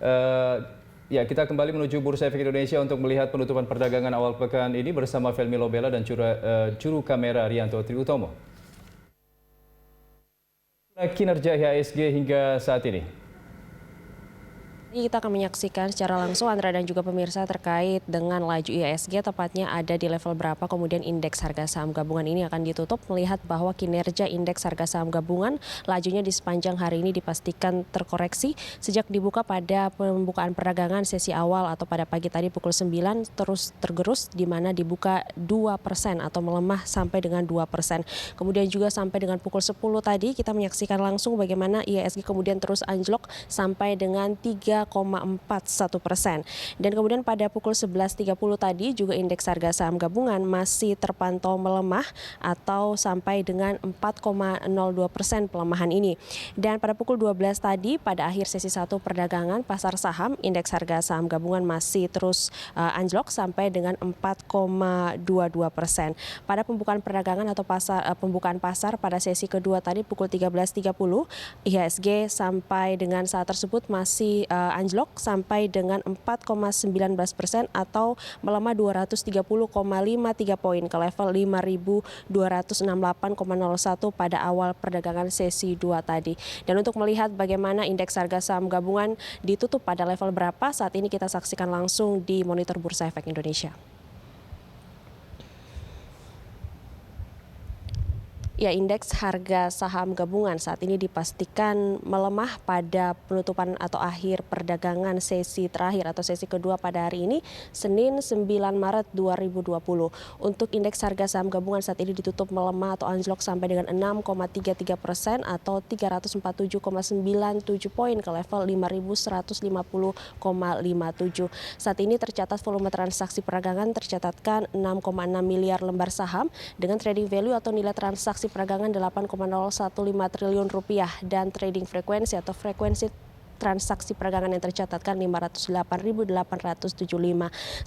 Eh, Ya, kita kembali menuju Bursa Efek Indonesia untuk melihat penutupan perdagangan awal pekan ini bersama Felmi Lobela dan juru kamera Rianto Triutomo. Kinerja IHSG hingga saat ini. Kita akan menyaksikan secara langsung Andra dan juga pemirsa terkait dengan laju IHSG tepatnya ada di level berapa, kemudian indeks harga saham gabungan ini akan ditutup, melihat bahwa kinerja indeks harga saham gabungan lajunya di sepanjang hari ini dipastikan terkoreksi sejak dibuka pada pembukaan perdagangan sesi awal atau pada pagi tadi pukul 9 terus tergerus di mana dibuka 2% atau melemah sampai dengan 2%. Kemudian juga sampai dengan pukul 10 tadi kita menyaksikan langsung bagaimana IHSG kemudian terus anjlok sampai dengan 3,41%. Dan kemudian pada pukul 11.30 tadi juga indeks harga saham gabungan masih terpantau melemah atau sampai dengan 4,02% pelemahan ini. Dan pada pukul 12 tadi pada akhir sesi 1 perdagangan pasar saham, indeks harga saham gabungan masih terus anjlok sampai dengan 4,22%. Pada pembukaan perdagangan atau pembukaan pasar pada sesi kedua tadi pukul 13.30, IHSG sampai dengan saat tersebut masih anjlok sampai dengan 4,19% atau melemah 230,53 poin ke level 5.268,01 pada awal perdagangan sesi 2 tadi. Dan untuk melihat bagaimana indeks harga saham gabungan ditutup pada level berapa, saat ini kita saksikan langsung di monitor Bursa Efek Indonesia. Ya, indeks harga saham gabungan saat ini dipastikan melemah pada penutupan atau akhir perdagangan sesi terakhir atau sesi kedua pada hari ini, Senin 9 Maret 2020. Untuk indeks harga saham gabungan saat ini ditutup melemah atau anjlok sampai dengan 6,33% atau 347,97 poin ke level 5.150,57. Saat ini tercatat volume transaksi perdagangan tercatatkan 6,6 miliar lembar saham dengan trading value atau nilai transaksi perdagangan 8,015 triliun rupiah dan trading frekuensi atau frekuensi transaksi perdagangan yang tercatatkan 508.875.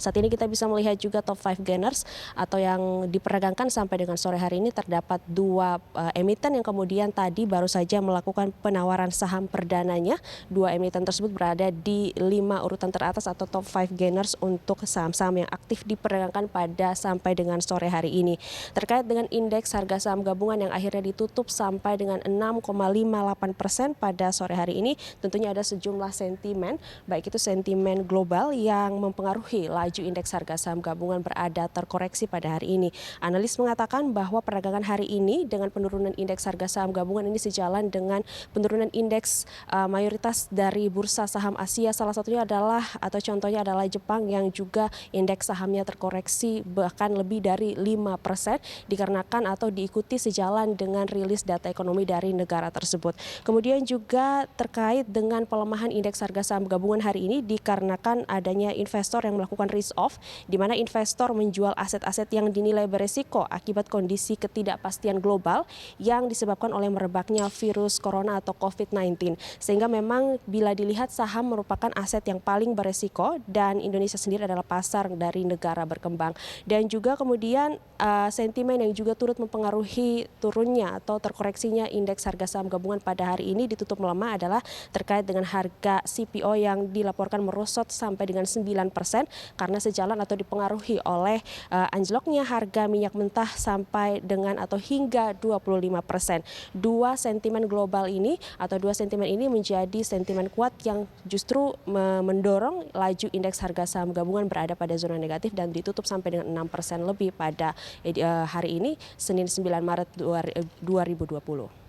Saat ini kita bisa melihat juga top 5 gainers atau yang diperdagangkan sampai dengan sore hari ini terdapat 2 emiten yang kemudian tadi baru saja melakukan penawaran saham perdananya. 2 emiten tersebut berada di 5 urutan teratas atau top 5 gainers untuk saham-saham yang aktif diperdagangkan pada sampai dengan sore hari ini. Terkait dengan indeks harga saham gabungan yang akhirnya ditutup sampai dengan 6,58% pada sore hari ini, tentunya ada sejumlah sentimen, baik itu sentimen global yang mempengaruhi laju indeks harga saham gabungan berada terkoreksi pada hari ini. Analis mengatakan bahwa perdagangan hari ini dengan penurunan indeks harga saham gabungan ini sejalan dengan penurunan indeks mayoritas dari bursa saham Asia. Salah satunya adalah atau contohnya adalah Jepang yang juga indeks sahamnya terkoreksi bahkan lebih dari 5% dikarenakan atau diikuti sejalan dengan rilis data ekonomi dari negara tersebut. Kemudian juga terkait dengan pelemahan indeks harga saham gabungan hari ini dikarenakan adanya investor yang melakukan risk off, di mana investor menjual aset-aset yang dinilai beresiko akibat kondisi ketidakpastian global yang disebabkan oleh merebaknya virus corona atau COVID-19. Sehingga memang bila dilihat saham merupakan aset yang paling beresiko dan Indonesia sendiri adalah pasar dari negara berkembang. Dan juga kemudian sentimen yang juga turut mempengaruhi turunnya atau terkoreksinya indeks harga saham gabungan pada hari ini ditutup melemah adalah terkait dengan harga CPO yang dilaporkan merosot sampai dengan 9% karena sejalan atau dipengaruhi oleh anjloknya harga minyak mentah sampai dengan atau hingga 25%. Dua sentimen ini menjadi sentimen kuat yang justru mendorong laju indeks harga saham gabungan berada pada zona negatif dan ditutup sampai dengan 6% lebih pada hari ini, Senin 9 Maret 2020.